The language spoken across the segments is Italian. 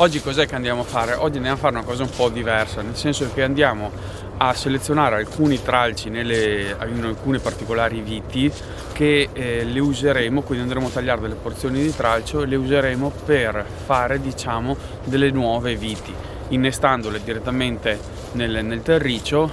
Oggi cos'è che andiamo a fare? Oggi andiamo a fare una cosa un po' diversa, nel senso che andiamo a selezionare alcuni tralci in alcune particolari viti che le useremo, quindi andremo a tagliare delle porzioni di tralcio e le useremo per fare, diciamo, delle nuove viti. Innestandole direttamente nel terriccio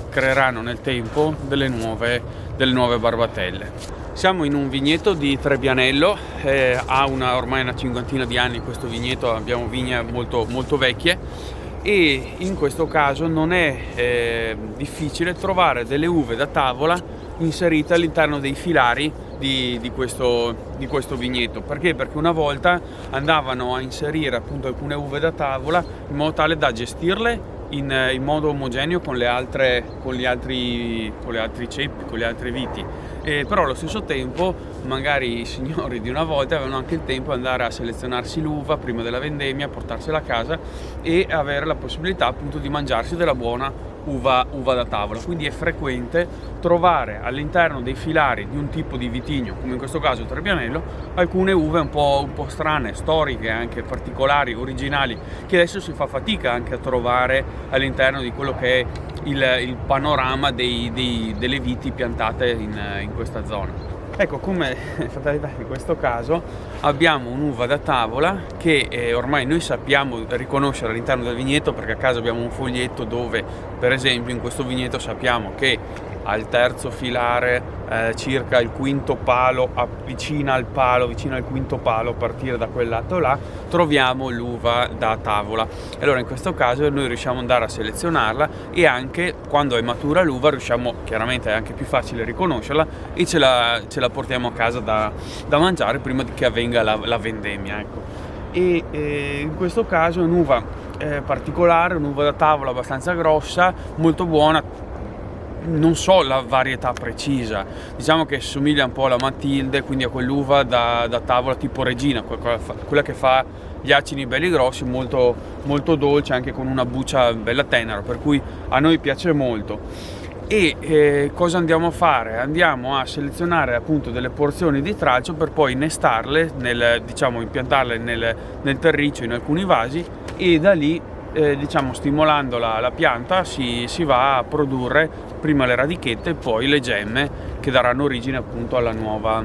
creeranno nel tempo delle nuove barbatelle. Siamo in un vigneto di Trebbianello, ha ormai una cinquantina di anni questo vigneto, abbiamo vigne molto, molto vecchie e in questo caso non è difficile trovare delle uve da tavola inserite all'interno dei filari di questo vigneto. Perché? Perché una volta andavano a inserire appunto alcune uve da tavola in modo tale da gestirle in modo omogeneo con gli altri ceppi, con gli altri viti. Però allo stesso tempo magari i signori di una volta avevano anche il tempo di andare a selezionarsi l'uva prima della vendemmia, portarsela a casa e avere la possibilità appunto di mangiarsi della buona uva da tavola. Quindi è frequente trovare all'interno dei filari di un tipo di vitigno, come in questo caso Trebbianello, alcune uve un po' strane, storiche, anche particolari, originali, che adesso si fa fatica anche a trovare all'interno di quello che è il panorama delle viti piantate in questa zona. Ecco, come fatalità in questo caso abbiamo un'uva da tavola che ormai noi sappiamo riconoscere all'interno del vigneto, perché a casa abbiamo un foglietto dove, per esempio, in questo vigneto sappiamo che al terzo filare, circa il quinto palo, vicino al quinto palo, a partire da quel lato là, troviamo l'uva da tavola. Allora in questo caso noi riusciamo ad andare a selezionarla e anche quando è matura l'uva riusciamo, chiaramente è anche più facile riconoscerla, e ce la portiamo a casa da mangiare prima che avvenga la vendemmia, ecco. E in questo caso è un'uva particolare, un'uva da tavola abbastanza grossa, molto buona. Non so la varietà precisa, diciamo che somiglia un po' alla Matilde, quindi a quell'uva da tavola tipo Regina, quella che fa gli acini belli grossi, molto, molto dolce, anche con una buccia bella tenera, per cui a noi piace molto. E cosa andiamo a fare? Andiamo a selezionare appunto delle porzioni di tralcio per poi innestarle, impiantarle nel terriccio in alcuni vasi, e da lì stimolando la pianta si va a produrre prima le radichette e poi le gemme che daranno origine appunto alla nuova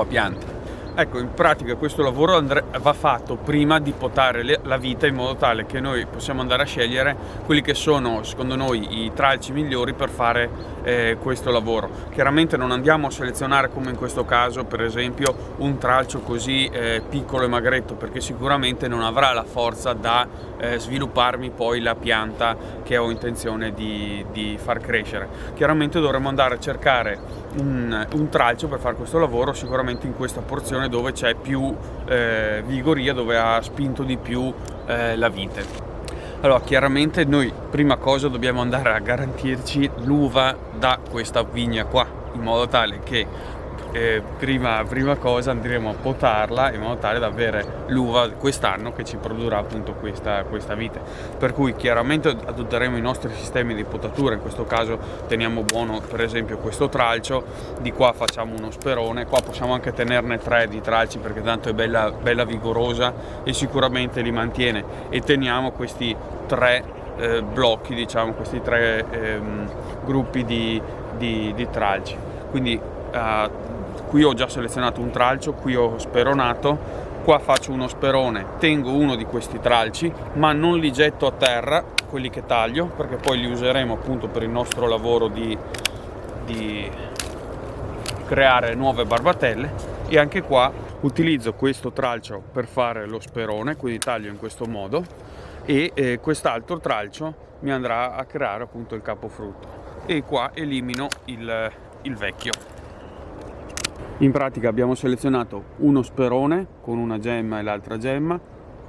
pianta. Ecco, in pratica questo lavoro va fatto prima di potare la vite, in modo tale che noi possiamo andare a scegliere quelli che sono, secondo noi, i tralci migliori per fare questo lavoro. Chiaramente non andiamo a selezionare, come in questo caso, per esempio, un tralcio così piccolo e magretto, perché sicuramente non avrà la forza da svilupparmi poi la pianta che ho intenzione di far crescere. Chiaramente dovremo andare a cercare un tralcio per fare questo lavoro, sicuramente in questa porzione dove c'è più vigoria, dove ha spinto di più la vite. Allora, chiaramente noi prima cosa dobbiamo andare a garantirci l'uva da questa vigna qua, in modo tale che prima cosa andremo a potarla in modo tale da avere l'uva quest'anno che ci produrrà appunto questa vite. Per cui chiaramente adotteremo i nostri sistemi di potatura. In questo caso teniamo buono per esempio questo tralcio, di qua facciamo uno sperone, qua possiamo anche tenerne 3 di tralci perché tanto è bella vigorosa e sicuramente li mantiene, e teniamo questi 3 blocchi, diciamo, questi 3 gruppi di tralci. Quindi qui ho già selezionato un tralcio, qui ho speronato, qua faccio uno sperone, tengo uno di questi tralci ma non li getto a terra, quelli che taglio, perché poi li useremo appunto per il nostro lavoro di creare nuove barbatelle. E anche qua utilizzo questo tralcio per fare lo sperone, quindi taglio in questo modo, e quest'altro tralcio mi andrà a creare appunto il capofrutto, e qua elimino il vecchio. In pratica abbiamo selezionato uno sperone con una gemma e l'altra gemma,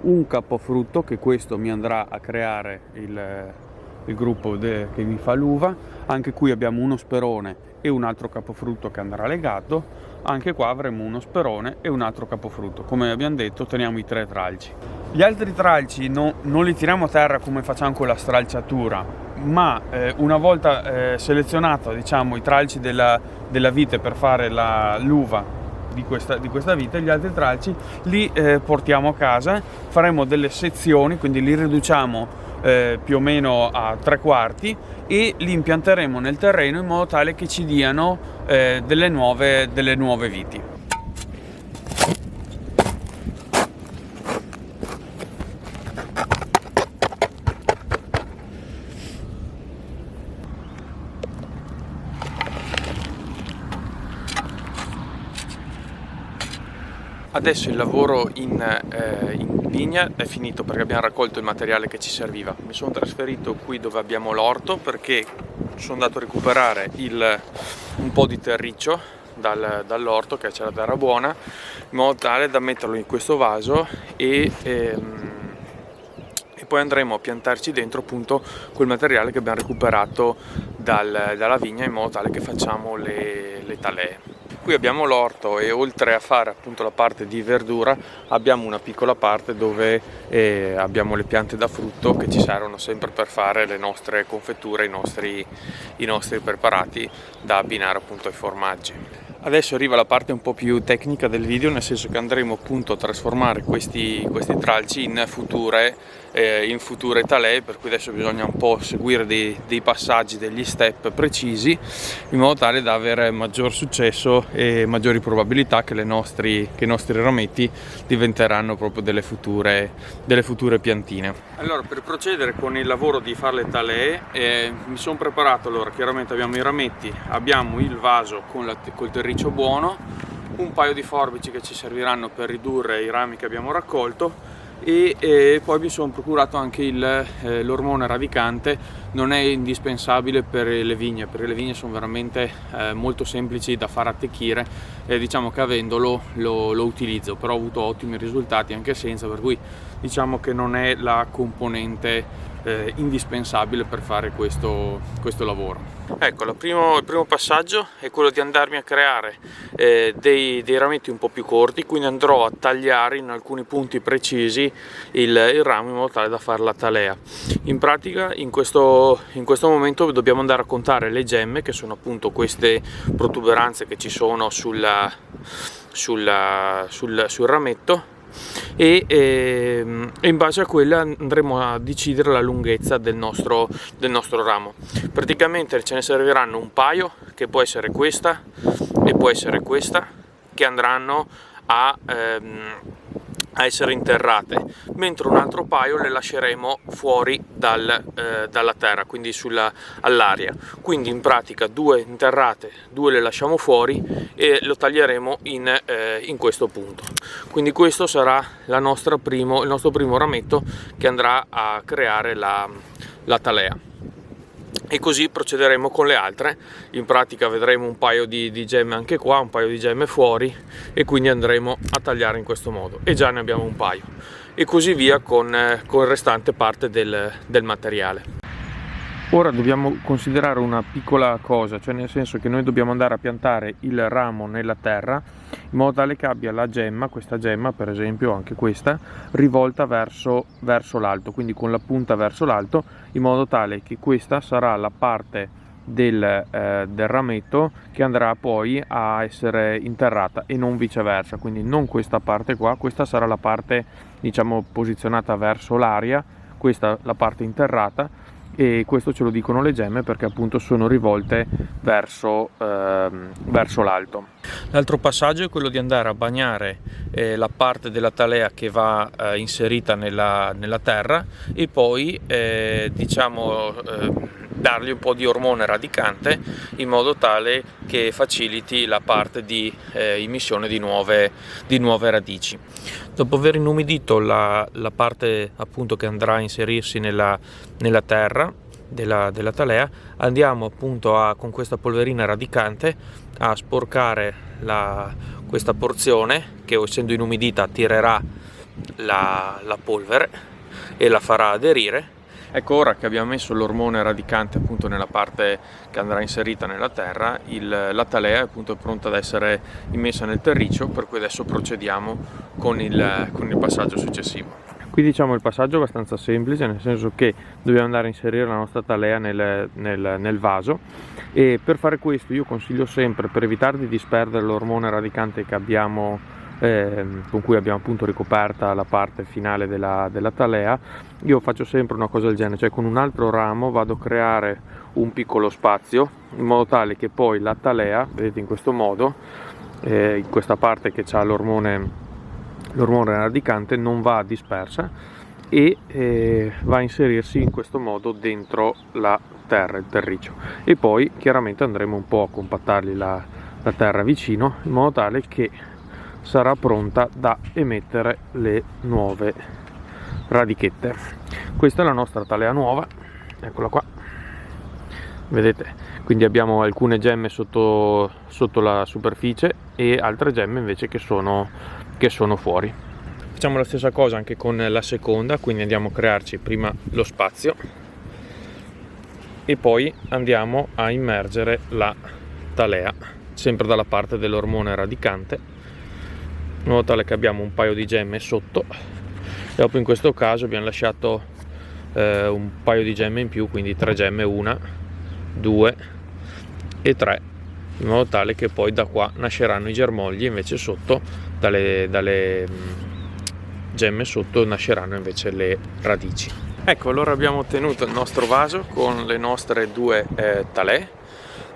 un capofrutto che questo mi andrà a creare il gruppo che mi fa l'uva. Anche qui abbiamo uno sperone e un altro capofrutto che andrà legato. Anche qua avremo uno sperone e un altro capofrutto. Come abbiamo detto, teniamo i 3 tralci. Gli altri tralci non li tiriamo a terra come facciamo con la stralciatura, ma una volta selezionato, diciamo, i tralci della vite per fare l'uva di questa vite. Gli altri tralci li portiamo a casa, faremo delle sezioni, quindi li riduciamo più o meno a 3/4 e li impianteremo nel terreno in modo tale che ci diano delle nuove viti. Adesso il lavoro in vigna è finito perché abbiamo raccolto il materiale che ci serviva. Mi sono trasferito qui dove abbiamo l'orto perché sono andato a recuperare un po' di terriccio dall'orto, che c'è la terra buona, in modo tale da metterlo in questo vaso e poi andremo a piantarci dentro appunto quel materiale che abbiamo recuperato dalla vigna, in modo tale che facciamo le talee. Qui abbiamo l'orto e oltre a fare appunto la parte di verdura abbiamo una piccola parte dove abbiamo le piante da frutto che ci servono sempre per fare le nostre confetture, i nostri preparati da abbinare appunto ai formaggi. Adesso arriva la parte un po' più tecnica del video, nel senso che andremo appunto a trasformare questi tralci in future talee, per cui adesso bisogna un po' seguire dei passaggi, degli step precisi, in modo tale da avere maggior successo e maggiori probabilità che i nostri rametti diventeranno proprio delle future piantine. Allora, per procedere con il lavoro di fare le talee mi sono preparato. Allora, chiaramente abbiamo i rametti, abbiamo il vaso col terriccio buono, un paio di forbici che ci serviranno per ridurre i rami che abbiamo raccolto e poi mi sono procurato anche l'ormone radicante. Non è indispensabile per le vigne, perché le vigne sono veramente molto semplici da far attecchire e diciamo che avendolo lo utilizzo, però ho avuto ottimi risultati anche senza, per cui diciamo che non è la componente indispensabile per fare questo lavoro. Ecco, il primo passaggio è quello di andarmi a creare dei rametti un po' più corti, quindi andrò a tagliare in alcuni punti precisi il ramo in modo tale da fare la talea. In pratica in questo momento dobbiamo andare a contare le gemme, che sono appunto queste protuberanze che ci sono sul rametto, e in base a quella andremo a decidere la lunghezza del nostro ramo. Praticamente ce ne serviranno un paio, che può essere questa e può essere questa, che andranno a essere interrate, mentre un altro paio le lasceremo fuori dalla terra, quindi all'aria. Quindi in pratica 2 interrate, 2 le lasciamo fuori e lo taglieremo in questo punto. Quindi questo sarà il nostro primo rametto che andrà a creare la talea. E così procederemo con le altre. In pratica vedremo un paio di gemme anche qua, un paio di gemme fuori, e quindi andremo a tagliare in questo modo, e già ne abbiamo un paio, e così via con il restante parte del materiale. Ora dobbiamo considerare una piccola cosa, cioè nel senso che noi dobbiamo andare a piantare il ramo nella terra in modo tale che abbia la gemma, questa gemma per esempio, anche questa, rivolta verso l'alto, quindi con la punta verso l'alto, in modo tale che questa sarà la parte del rametto che andrà poi a essere interrata e non viceversa, quindi non questa parte qua, questa sarà la parte diciamo posizionata verso l'aria, questa la parte interrata, e questo ce lo dicono le gemme perché appunto sono rivolte verso l'alto. L'altro passaggio è quello di andare a bagnare la parte della talea che va inserita nella terra, e poi dargli un po' di ormone radicante in modo tale che faciliti la parte di immissione di nuove radici. Dopo aver inumidito la parte appunto che andrà a inserirsi nella terra della talea, andiamo appunto con questa polverina radicante a sporcare questa porzione che, essendo inumidita, attirerà la polvere e la farà aderire. Ecco, ora che abbiamo messo l'ormone radicante appunto nella parte che andrà inserita nella terra, la talea è appunto pronta ad essere immessa nel terriccio, per cui adesso procediamo con il passaggio successivo. Qui diciamo il passaggio è abbastanza semplice, nel senso che dobbiamo andare a inserire la nostra talea nel vaso, e per fare questo io consiglio sempre, per evitare di disperdere l'ormone radicante che abbiamo, con cui abbiamo appunto ricoperta la parte finale della talea, io faccio sempre una cosa del genere, cioè con un altro ramo vado a creare un piccolo spazio in modo tale che poi la talea, vedete in questo modo, in questa parte che ha l'ormone radicante non va dispersa e va a inserirsi in questo modo dentro la terra, il terriccio, e poi chiaramente andremo un po' a compattargli la terra vicino in modo tale che sarà pronta da emettere le nuove radichette. Questa è la nostra talea nuova, eccola qua, vedete, quindi abbiamo alcune gemme sotto la superficie e altre gemme invece che sono fuori. Facciamo la stessa cosa anche con la seconda, quindi andiamo a crearci prima lo spazio e poi andiamo a immergere la talea sempre dalla parte dell'ormone radicante, in modo tale che abbiamo un paio di gemme sotto, e dopo in questo caso abbiamo lasciato un paio di gemme in più, quindi 3 gemme, 1, 2 e 3, in modo tale che poi da qua nasceranno i germogli, invece sotto dalle gemme sotto nasceranno invece le radici. Ecco, allora abbiamo ottenuto il nostro vaso con le nostre 2 talee.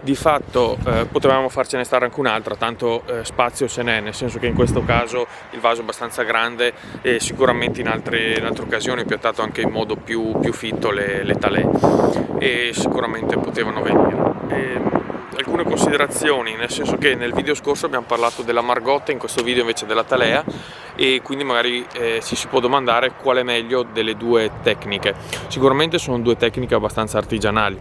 Di fatto potevamo farcene stare anche un'altra, tanto spazio ce n'è, nel senso che in questo caso il vaso è abbastanza grande e sicuramente in altre occasioni ho piantato anche in modo più fitto le talee, e sicuramente potevano venire. Alcune considerazioni, nel senso che nel video scorso abbiamo parlato della margotta, in questo video invece della talea, e quindi magari ci si può domandare qual è meglio delle 2 tecniche. Sicuramente sono 2 tecniche abbastanza artigianali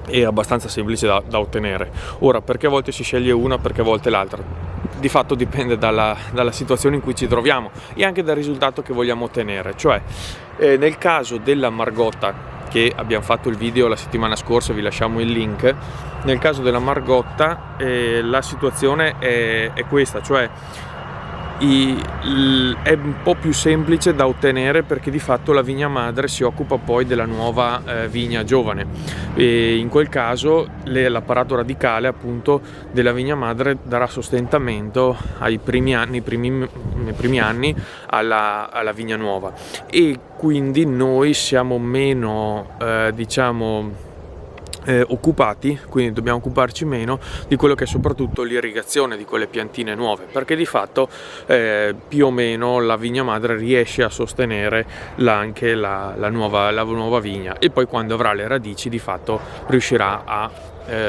e abbastanza semplici da ottenere. Ora, perché a volte si sceglie una, perché a volte l'altra? Di fatto dipende dalla situazione in cui ci troviamo e anche dal risultato che vogliamo ottenere. Cioè, nel caso della margotta, che abbiamo fatto il video la settimana scorsa, vi lasciamo il link. Nel caso della margotta la situazione è questa, cioè è un po' più semplice da ottenere, perché di fatto la vigna madre si occupa poi della nuova vigna giovane, e in quel caso l'apparato radicale appunto della vigna madre darà sostentamento nei primi anni alla vigna nuova, e quindi noi siamo meno occupati, quindi dobbiamo occuparci meno di quello che è soprattutto l'irrigazione di quelle piantine nuove, perché di fatto più o meno la vigna madre riesce a sostenere anche la nuova vigna, e poi quando avrà le radici di fatto riuscirà a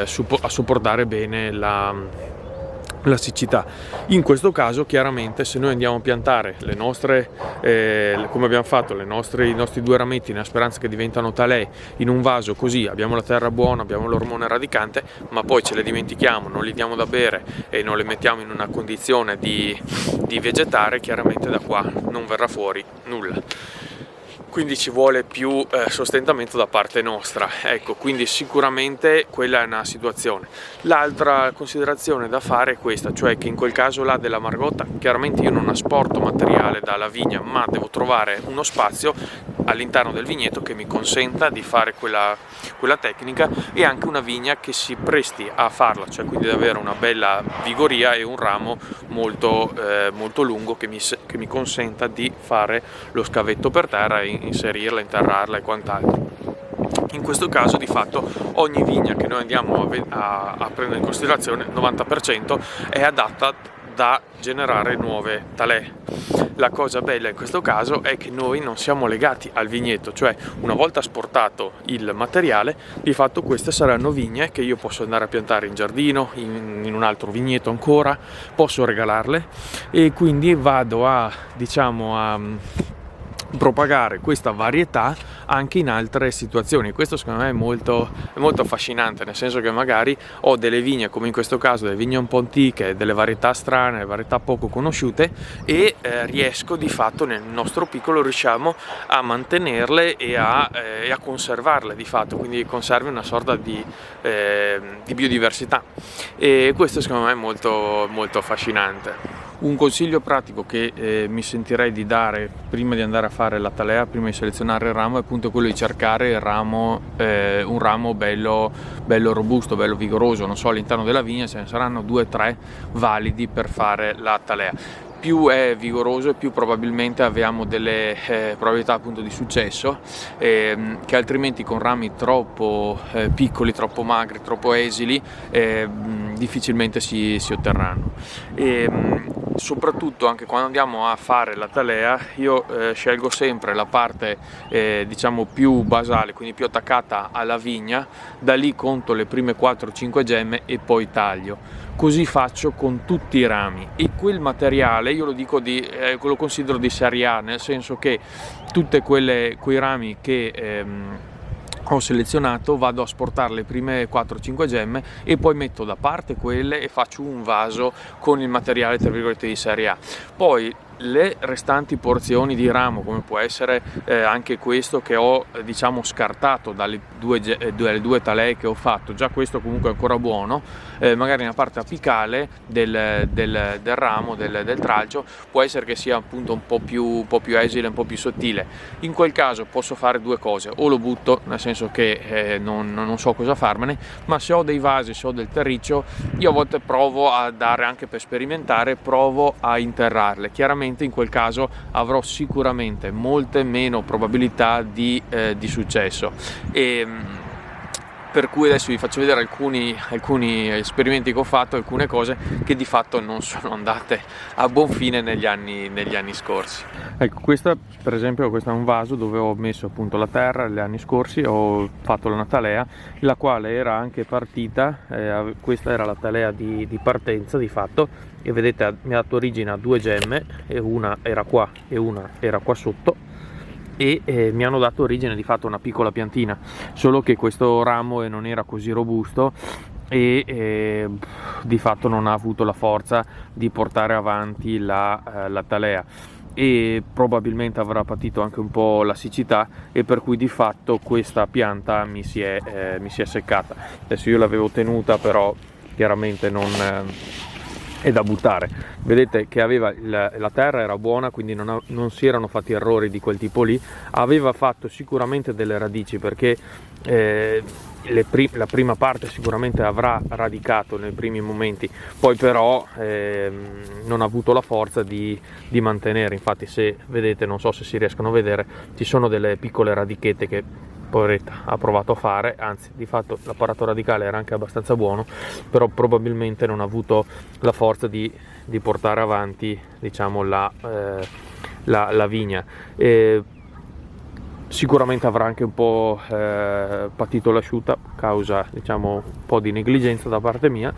sopportare bene la siccità. In questo caso chiaramente se noi andiamo a piantare le nostre come abbiamo fatto i nostri 2 rametti nella speranza che diventano talee in un vaso, così abbiamo la terra buona, abbiamo l'ormone radicante, ma poi ce le dimentichiamo, non gli diamo da bere e non le mettiamo in una condizione di vegetare, chiaramente da qua non verrà fuori nulla. Quindi ci vuole più sostentamento da parte nostra, ecco, quindi sicuramente quella è una situazione. L'altra considerazione da fare è questa, cioè che in quel caso là della margotta, chiaramente io non asporto materiale dalla vigna, ma devo trovare uno spazio all'interno del vigneto che mi consenta di fare quella tecnica, e anche una vigna che si presti a farla, cioè quindi di avere una bella vigoria e un ramo molto lungo che mi consenta di fare lo scavetto per terra e inserirla, interrarla e quant'altro. In questo caso di fatto ogni vigna che noi andiamo a prendere in considerazione, 90%, è adatta da generare nuove talee. La cosa bella in questo caso è che noi non siamo legati al vigneto, cioè una volta asportato il materiale, di fatto queste saranno vigne che io posso andare a piantare in giardino, in un altro vigneto ancora, posso regalarle, e quindi vado a propagare questa varietà anche in altre situazioni. Questo secondo me è molto affascinante, nel senso che magari ho delle vigne, come in questo caso delle vigne un po' antiche, delle varietà strane, varietà poco conosciute, e riesco di fatto nel nostro piccolo riusciamo a mantenerle e a conservarle, di fatto, quindi conservi una sorta di biodiversità, e questo secondo me è molto affascinante. Un consiglio pratico che mi sentirei di dare prima di andare a fare la talea, prima di selezionare il ramo, è appunto quello di cercare il ramo, un ramo bello robusto, bello vigoroso. Non so, all'interno della vigna ce ne saranno 2-3 validi per fare la talea. Più è vigoroso e più probabilmente abbiamo delle probabilità appunto di successo, che altrimenti con rami troppo piccoli, troppo magri, troppo esili difficilmente si otterranno. Soprattutto anche quando andiamo a fare la talea io scelgo sempre la parte diciamo più basale, quindi più attaccata alla vigna, da lì conto le prime 4-5 gemme e poi taglio. Così faccio con tutti i rami, e quel materiale io lo considero di serie A, nel senso che tutti quei rami che ho selezionato vado a sportare le prime 4-5 gemme e poi metto da parte quelle e faccio un vaso con il materiale tra virgolette di serie A. Poi le restanti porzioni di ramo, come può essere anche questo che ho diciamo scartato dalle due talee che ho fatto, già questo comunque è ancora buono, magari nella parte apicale del ramo, del tralcio, può essere che sia appunto un po' più esile, un po' più sottile. In quel caso posso fare due cose: o lo butto, nel senso che non so cosa farmene, ma se ho dei vasi, se ho del terriccio, io a volte provo a dare, anche per sperimentare, provo a interrarle. Chiaramente in quel caso avrò sicuramente molte meno probabilità di successo, e per cui adesso vi faccio vedere alcuni esperimenti che ho fatto, alcune cose che di fatto non sono andate a buon fine negli anni scorsi. Ecco, questa per esempio, questo è un vaso dove ho messo appunto la terra. Gli anni scorsi ho fatto una talea, la quale era anche partita, questa era la talea di partenza di fatto, e vedete mi ha dato origine a 2 gemme, e una era qua e una era qua sotto, e mi hanno dato origine di fatto a una piccola piantina, solo che questo ramo non era così robusto e di fatto non ha avuto la forza di portare avanti la talea, e probabilmente avrà patito anche un po' la siccità, e per cui di fatto questa pianta mi si è seccata. Adesso io l'avevo tenuta, però chiaramente non è da buttare. Vedete che aveva la terra era buona, quindi non si erano fatti errori di quel tipo lì. Aveva fatto sicuramente delle radici, perché la prima parte sicuramente avrà radicato nei primi momenti, poi però non ha avuto la forza di mantenere. Infatti, se vedete, non so se si riescono a vedere, ci sono delle piccole radichette che poveretta ha provato a fare, anzi di fatto l'apparato radicale era anche abbastanza buono, però probabilmente non ha avuto la forza di portare avanti, diciamo, la vigna. Sicuramente avrà anche un po' patito l'asciutta, causa, diciamo, un po' di negligenza da parte mia,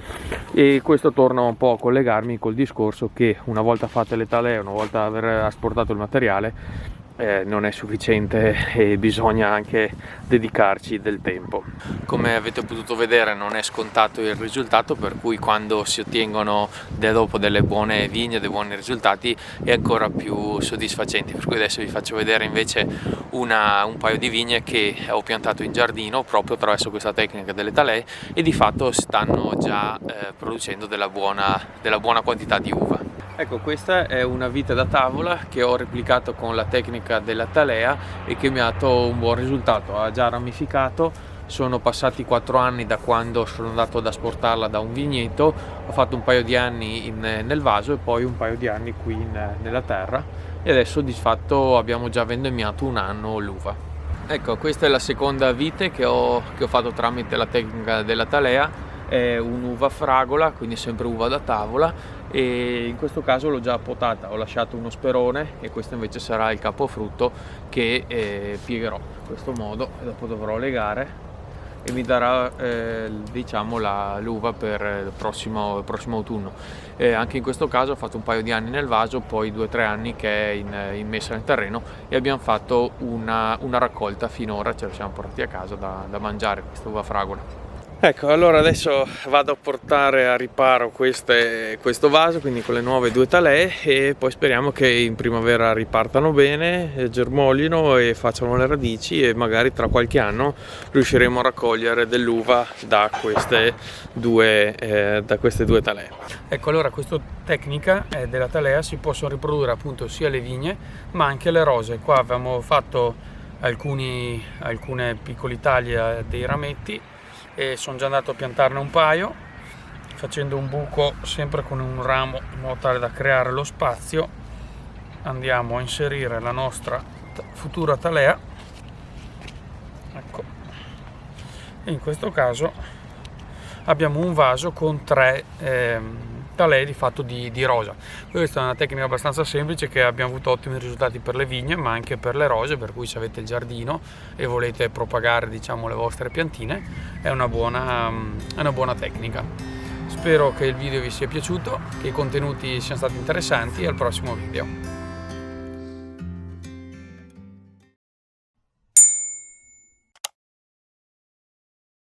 e questo torna un po' a collegarmi col discorso che una volta fatte le talee, una volta aver asportato il materiale, non è sufficiente e bisogna anche dedicarci del tempo. Come avete potuto vedere, non è scontato il risultato, per cui quando si ottengono dopo delle buone vigne, dei buoni risultati, è ancora più soddisfacente. Per cui adesso vi faccio vedere invece un paio di vigne che ho piantato in giardino proprio attraverso questa tecnica delle talee, e di fatto stanno già producendo della buona quantità di uva. Ecco, questa è una vite da tavola che ho replicato con la tecnica della talea e che mi ha dato un buon risultato. Ha già ramificato, sono passati 4 anni da quando sono andato ad asportarla da un vigneto, ho fatto un paio di anni nel vaso e poi un paio di anni qui nella terra, e adesso di fatto abbiamo già vendemmiato un anno l'uva. Ecco, questa è la seconda vite che ho fatto tramite la tecnica della talea. È un'uva fragola, quindi sempre uva da tavola, e in questo caso l'ho già potata, ho lasciato uno sperone, e questo invece sarà il capofrutto che piegherò in questo modo, e dopo dovrò legare, e mi darà diciamo l'uva per il prossimo autunno. Anche in questo caso ho fatto un paio di anni nel vaso, poi 2-3 anni che è in messa nel terreno, e abbiamo fatto una raccolta finora, ce la siamo portati a casa da mangiare, questa uva fragola. Ecco, allora adesso vado a portare a riparo questo vaso, quindi con le nuove 2 talee, e poi speriamo che in primavera ripartano bene, germoglino e facciano le radici, e magari tra qualche anno riusciremo a raccogliere dell'uva da queste due talee. Ecco, allora questa tecnica della talea si possono riprodurre appunto sia le vigne ma anche le rose. Qua abbiamo fatto alcune piccoli tagli dei rametti e sono già andato a piantarne un paio, facendo un buco sempre con un ramo in modo tale da creare lo spazio. Andiamo a inserire la nostra futura talea, ecco, e in questo caso abbiamo un vaso con 3 talee di fatto di rosa. Questa è una tecnica abbastanza semplice che abbiamo avuto ottimi risultati per le vigne ma anche per le rose, per cui se avete il giardino e volete propagare, diciamo, le vostre piantine è una buona tecnica. Spero che il video vi sia piaciuto, che i contenuti siano stati interessanti, e al prossimo video.